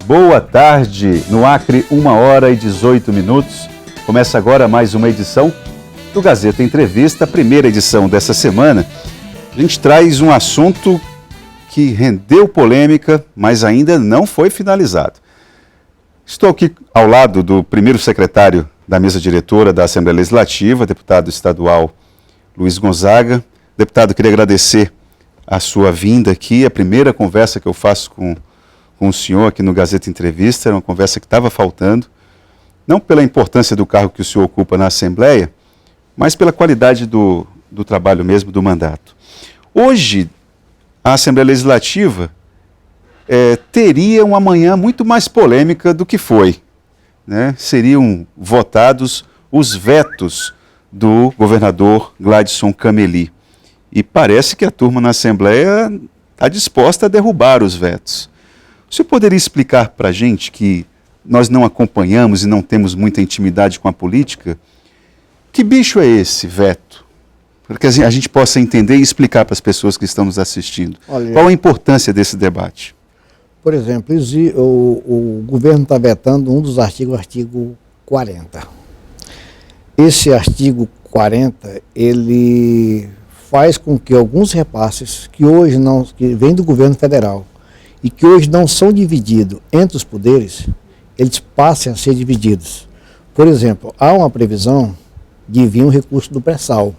Boa tarde, no Acre, 1h18. Começa agora mais uma edição do Gazeta Entrevista, a primeira edição dessa semana. A gente traz um assunto que rendeu polêmica, mas ainda não foi finalizado. Estou aqui ao lado do primeiro secretário da mesa diretora da Assembleia Legislativa, deputado estadual Luiz Gonzaga. Deputado, queria agradecer a sua vinda aqui, a primeira conversa que eu faço com o senhor aqui no Gazeta Entrevista, era uma conversa que estava faltando, não pela importância do cargo que o senhor ocupa na Assembleia, mas pela qualidade do trabalho mesmo, do mandato. Hoje, a Assembleia Legislativa teria uma manhã muito mais polêmica do que foi, né? Seriam votados os vetos do governador Gladson Cameli. E parece que a turma na Assembleia está disposta a derrubar os vetos. O senhor poderia explicar para a gente, que nós não acompanhamos e não temos muita intimidade com a política, que bicho é esse veto? Para que a gente possa entender e explicar para as pessoas que estão nos assistindo. Olha, qual a importância desse debate? Por exemplo, o governo está vetando um dos artigos, o artigo 40. Esse artigo 40, ele faz com que alguns repasses que hoje não, que vêm do governo federal e que hoje não são divididos entre os poderes, eles passem a ser divididos. Por exemplo, há uma previsão de vir um recurso do pré-sal.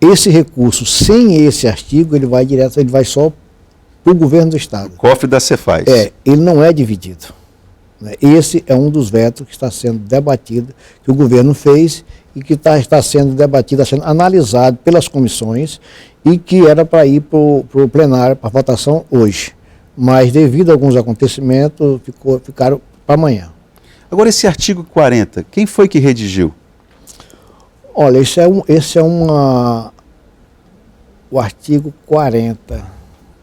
Esse recurso, sem esse artigo, ele vai só para o governo do Estado. O cofre da Cefaz. Ele não é dividido. Esse é um dos vetos que está sendo debatido, que o governo fez e que está sendo debatido, está sendo analisado pelas comissões e que era para ir para o plenário, para votação hoje. Mas devido a alguns acontecimentos, ficaram para amanhã. Agora, esse artigo 40, quem foi que redigiu? Olha, o artigo 40.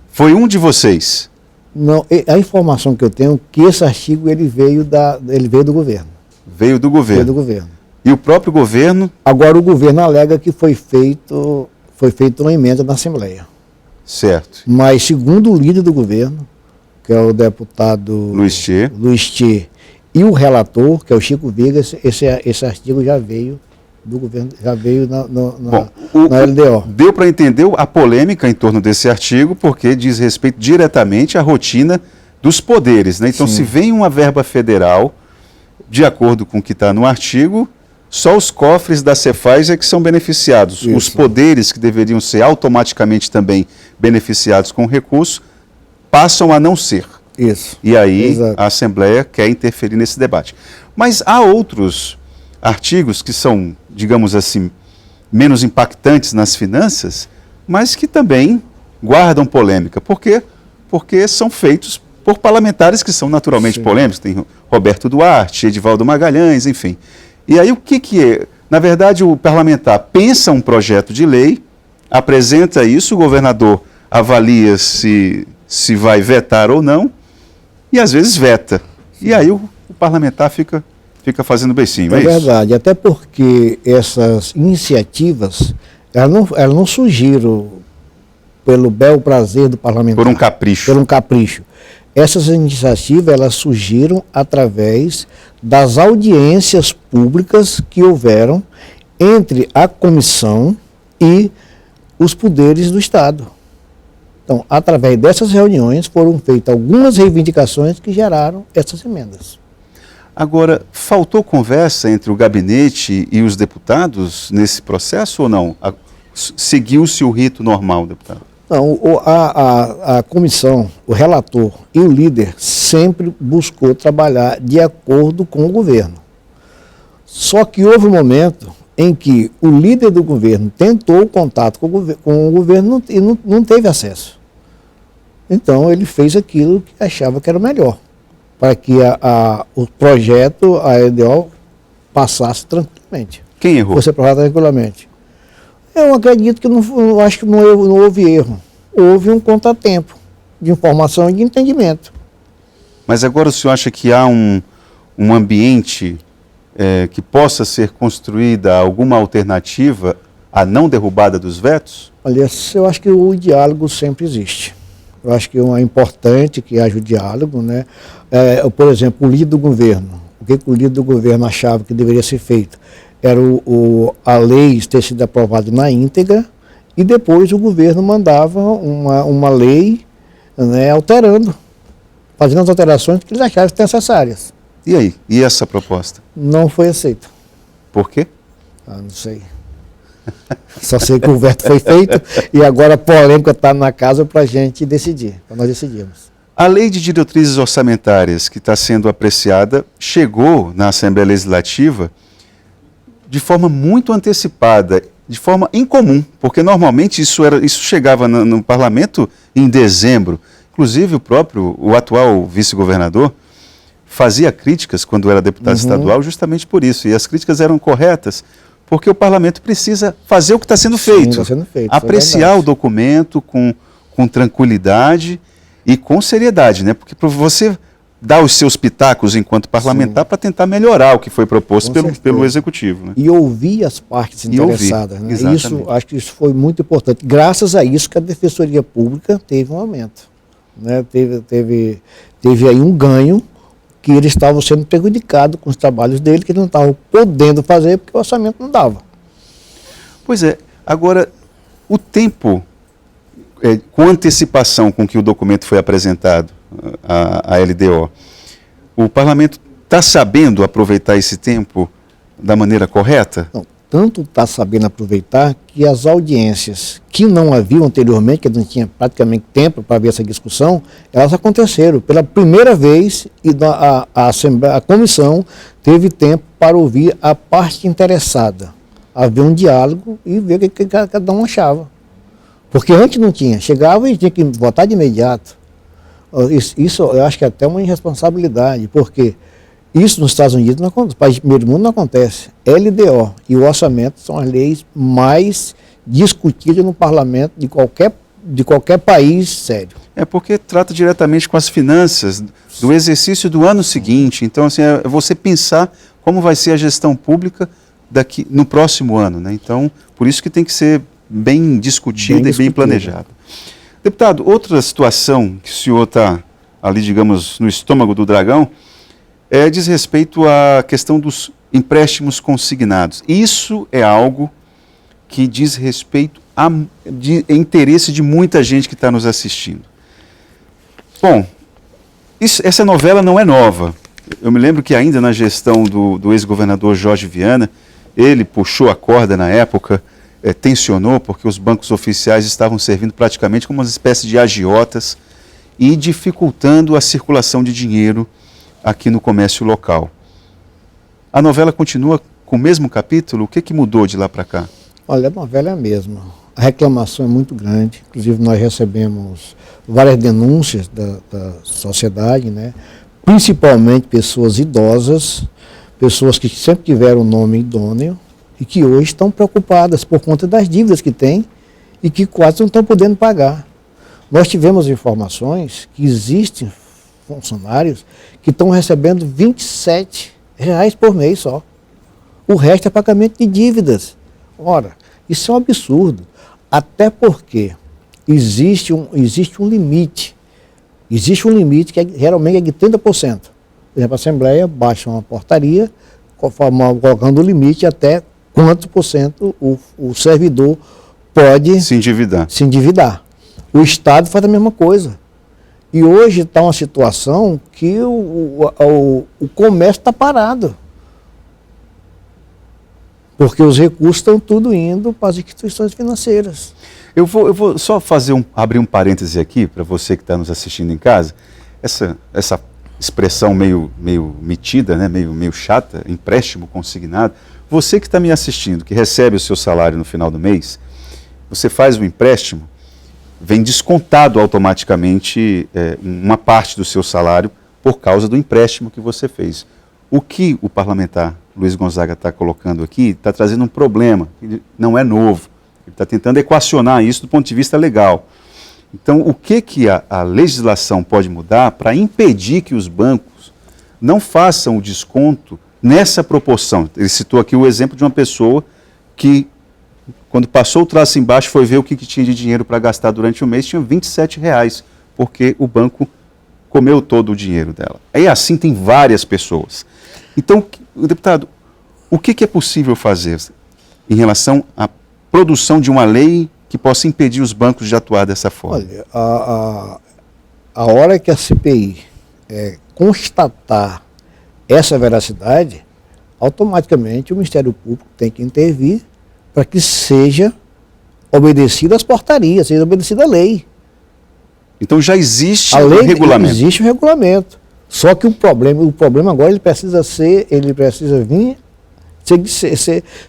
Foi um de vocês? Não, a informação que eu tenho é que esse artigo ele veio do governo. Veio do governo. Veio do governo. E o próprio governo? Agora o governo alega que foi feito uma emenda na Assembleia. Certo. Mas segundo o líder do governo, que é o deputado Luiz Tchê, e o relator, que é o Chico Vigas, esse artigo já veio do governo, já veio na LDO. Deu para entender a polêmica em torno desse artigo, porque diz respeito diretamente à rotina dos poderes, né? Então, Sim. Se vem uma verba federal, de acordo com o que está no artigo, só os cofres da Cefaz é que são beneficiados. Isso. Os poderes que deveriam ser automaticamente também beneficiados com o recurso, passam a não ser. Isso. E aí Exato. a Assembleia quer interferir nesse debate. Mas há outros artigos que são, digamos assim, menos impactantes nas finanças, mas que também guardam polêmica. Por quê? Porque são feitos por parlamentares que são naturalmente Sim. polêmicos. Tem Roberto Duarte, Edivaldo Magalhães, enfim. E aí o que é? Na verdade, o parlamentar pensa um projeto de lei, apresenta isso, o governador avalia se vai vetar ou não, e às vezes veta. E aí o parlamentar fica fazendo beicinho, é isso? É verdade, até porque essas iniciativas, elas não surgiram pelo bel prazer do parlamentar. Por um capricho. Por um capricho. Essas iniciativas, elas surgiram através das audiências públicas que houveram entre a comissão e os poderes do Estado. Então, através dessas reuniões, foram feitas algumas reivindicações que geraram essas emendas. Agora, faltou conversa entre o gabinete e os deputados nesse processo ou não? Seguiu-se o rito normal, deputado? Não, a comissão, o relator e o líder sempre buscou trabalhar de acordo com o governo. Só que houve um momento em que o líder do governo tentou o contato com o governo e não teve acesso. Então ele fez aquilo que achava que era o melhor, para que o projeto, a LDO, passasse tranquilamente. Quem errou? Fosse aprovado tranquilamente. Eu acredito que acho que não houve erro. Houve um contratempo de informação e de entendimento. Mas agora o senhor acha que há um ambiente que possa ser construída alguma alternativa à não derrubada dos vetos? Olha, eu acho que o diálogo sempre existe. Eu acho que é importante que haja o diálogo, né? Por exemplo, o líder do governo. O que o líder do governo achava que deveria ser feito? Era a lei ter sido aprovada na íntegra e depois o governo mandava uma lei, né, fazendo as alterações que eles achavam necessárias. E aí? E essa proposta? Não foi aceita. Por quê? Não sei. Só sei que o veto foi feito e agora a polêmica está na casa para a gente decidir, para nós decidirmos. A lei de diretrizes orçamentárias que está sendo apreciada chegou na Assembleia Legislativa de forma muito antecipada, de forma incomum, porque normalmente isso chegava no parlamento em dezembro. Inclusive o atual vice-governador fazia críticas quando era deputado estadual justamente por isso, e as críticas eram corretas, porque o parlamento precisa fazer o que está sendo feito. Sim, está sendo feito, apreciar o documento com tranquilidade e com seriedade, né? Porque você dá os seus pitacos enquanto parlamentar para tentar melhorar o que foi proposto pelo executivo. Né? E ouvir as partes interessadas. Né? Acho que isso foi muito importante. Graças a isso que a Defensoria Pública teve um aumento. Né? Teve aí um ganho que eles estavam sendo prejudicados com os trabalhos dele, que eles não estavam podendo fazer porque o orçamento não dava. Pois é. Agora, o tempo, com antecipação com que o documento foi apresentado à LDO, o parlamento está sabendo aproveitar esse tempo da maneira correta? Não, tanto está sabendo aproveitar que as audiências que não haviam anteriormente, que não tinha praticamente tempo para ver essa discussão, elas aconteceram pela primeira vez e a comissão teve tempo para ouvir a parte interessada, haver um diálogo e ver o que cada um achava. Porque antes não tinha, chegava e tinha que votar de imediato. Isso eu acho que é até uma irresponsabilidade, porque isso nos Estados Unidos, nos países do primeiro mundo, não acontece. LDO e o orçamento são as leis mais discutidas no parlamento de qualquer país sério. É porque trata diretamente com as finanças do exercício do ano seguinte. Então, assim, é você pensar como vai ser a gestão pública no próximo ano. Né? Então, por isso que tem que ser bem discutida e bem planejada. Deputado, outra situação que o senhor está ali, digamos, no estômago do dragão, diz respeito à questão dos empréstimos consignados. Isso é algo que diz respeito a interesse de muita gente que está nos assistindo. Bom, essa novela não é nova. Eu me lembro que ainda na gestão do ex-governador Jorge Viana, ele puxou a corda na época, tensionou, porque os bancos oficiais estavam servindo praticamente como uma espécie de agiotas e dificultando a circulação de dinheiro aqui no comércio local. A novela continua com o mesmo capítulo? O que mudou de lá para cá? Olha, a novela é a mesma. A reclamação é muito grande, inclusive nós recebemos várias denúncias da sociedade, né? Principalmente pessoas idosas, pessoas que sempre tiveram um nome idôneo, e que hoje estão preocupadas por conta das dívidas que têm e que quase não estão podendo pagar. Nós tivemos informações que existem funcionários que estão recebendo R$27 por mês só. O resto é pagamento de dívidas. Ora, isso é um absurdo, até porque existe um limite. Existe um limite que geralmente é de 30%. Por exemplo, a Assembleia baixa uma portaria colocando o limite até quanto por cento o servidor pode se endividar. O Estado faz a mesma coisa. E hoje está uma situação que o comércio está parado. Porque os recursos estão tudo indo para as instituições financeiras. Eu vou só abrir um parêntese aqui para você que está nos assistindo em casa. Essa expressão meio metida, né, meio chata, empréstimo consignado. Você que está me assistindo, que recebe o seu salário no final do mês, você faz um empréstimo, vem descontado automaticamente uma parte do seu salário por causa do empréstimo que você fez. O que o parlamentar Luiz Gonzaga está colocando aqui está trazendo um problema, que não é novo. Ele está tentando equacionar isso do ponto de vista legal. Então, o que a legislação pode mudar para impedir que os bancos não façam o desconto nessa proporção? Ele citou aqui o exemplo de uma pessoa que, quando passou o traço embaixo, foi ver o que tinha de dinheiro para gastar durante o mês, tinha R$27 porque o banco comeu todo o dinheiro dela. Aí assim tem várias pessoas. Então, deputado, o que é possível fazer em relação à produção de uma lei que possa impedir os bancos de atuar dessa forma? Olha, a hora que a CPI constatar essa veracidade, automaticamente o Ministério Público tem que intervir para que seja obedecida as portarias, seja obedecida a lei. Então já existe o regulamento. Existe o regulamento. Só que o problema agora ele precisa vir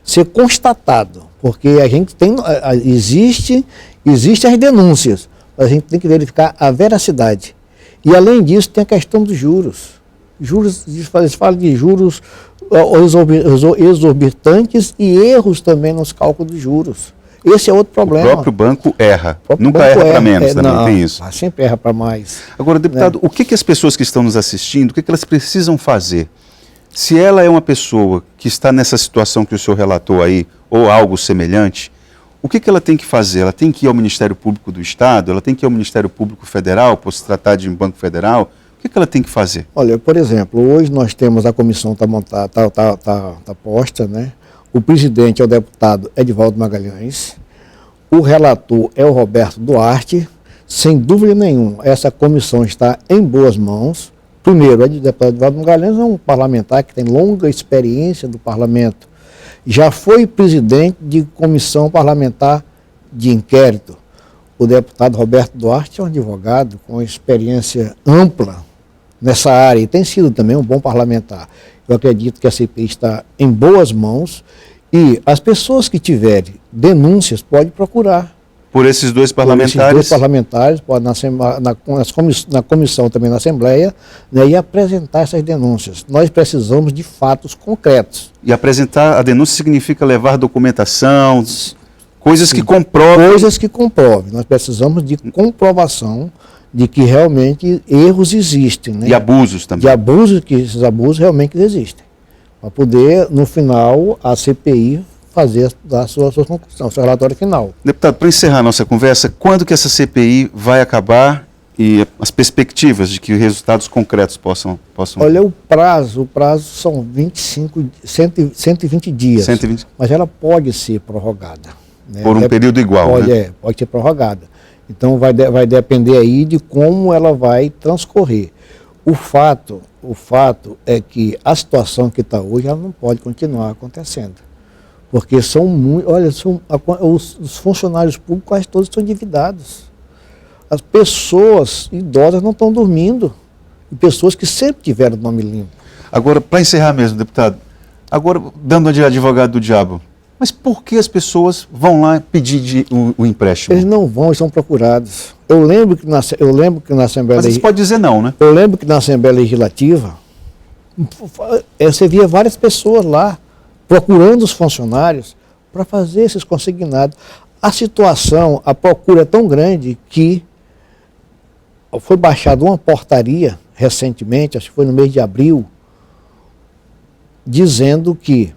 ser constatado, porque a gente tem existem as denúncias, mas a gente tem que verificar a veracidade. E além disso tem a questão dos juros. Eles falam de juros exorbitantes e erros também nos cálculos dos juros. Esse é outro problema. O próprio banco erra. Nunca erra para menos, também não, tem isso. Sempre erra para mais. Agora, deputado, o que as pessoas que estão nos assistindo, o que elas precisam fazer? Se ela é uma pessoa que está nessa situação que o senhor relatou aí, ou algo semelhante, o que ela tem que fazer? Ela tem que ir ao Ministério Público do Estado? Ela tem que ir ao Ministério Público Federal, por se tratar de um banco federal? O que ela tem que fazer? Olha, por exemplo, hoje nós temos a comissão está montada, está posta, né? O presidente é o deputado Edivaldo Magalhães, o relator é o Roberto Duarte. Sem dúvida nenhuma, essa comissão está em boas mãos. Primeiro, o deputado Edivaldo Magalhães é um parlamentar que tem longa experiência do parlamento. Já foi presidente de comissão parlamentar de inquérito. O deputado Roberto Duarte é um advogado com experiência ampla nessa área e tem sido também um bom parlamentar. Eu acredito que a CPI está em boas mãos e as pessoas que tiverem denúncias podem procurar. Por esses dois parlamentares? Por esses dois parlamentares, pode na comissão também na Assembleia, né, e apresentar essas denúncias. Nós precisamos de fatos concretos. E apresentar a denúncia significa levar documentação, coisas que comprovem. Coisas que comprovem. Nós precisamos de comprovação de que realmente erros existem. Né? E abusos também. De abusos, que esses abusos realmente existem. Para poder, no final, a CPI fazer a sua conclusão, o seu relatório final. Deputado, para encerrar a nossa conversa, quando que essa CPI vai acabar e as perspectivas de que resultados concretos possam... Olha, o prazo são 120 dias, 120. Mas ela pode ser prorrogada. Né? Por um período igual, né? Pode ser prorrogada. Então vai depender aí de como ela vai transcorrer. O fato é que a situação que está hoje, ela não pode continuar acontecendo. Porque os funcionários públicos quase todos estão endividados. As pessoas idosas não estão dormindo. E pessoas que sempre tiveram nome limpo. Agora, para encerrar mesmo, deputado, agora dando de advogado do diabo, mas por que as pessoas vão lá pedir o empréstimo? Eles não vão, eles são procurados. Eu lembro que na Assembleia... Mas você pode dizer não, né? Eu lembro que na Assembleia Legislativa, você via várias pessoas lá procurando os funcionários para fazer esses consignados. A situação, a procura é tão grande que foi baixada uma portaria recentemente, acho que foi no mês de abril, dizendo que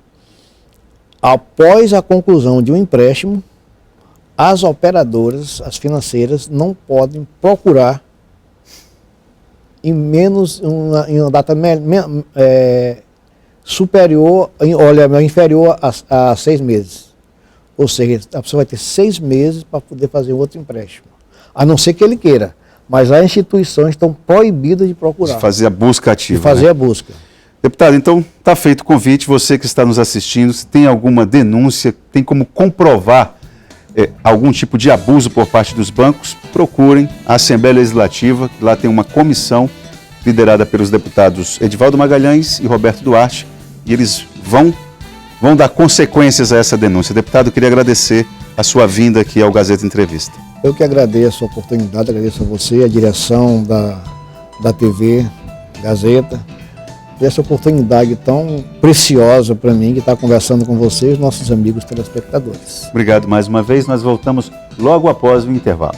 após a conclusão de um empréstimo, as operadoras, as financeiras, não podem procurar em uma data inferior a 6 meses. Ou seja, a pessoa vai ter 6 meses para poder fazer outro empréstimo. A não ser que ele queira. Mas as instituições estão proibidas de procurar. De fazer a busca ativa. De fazer a busca. Deputado, então está feito o convite, você que está nos assistindo, se tem alguma denúncia, tem como comprovar algum tipo de abuso por parte dos bancos, procurem a Assembleia Legislativa, lá tem uma comissão liderada pelos deputados Edivaldo Magalhães e Roberto Duarte, e eles vão dar consequências a essa denúncia. Deputado, eu queria agradecer a sua vinda aqui ao Gazeta Entrevista. Eu que agradeço a oportunidade, agradeço a você, a direção da TV Gazeta, essa oportunidade tão preciosa para mim de estar conversando com vocês, nossos amigos telespectadores. Obrigado mais uma vez, nós voltamos logo após o intervalo.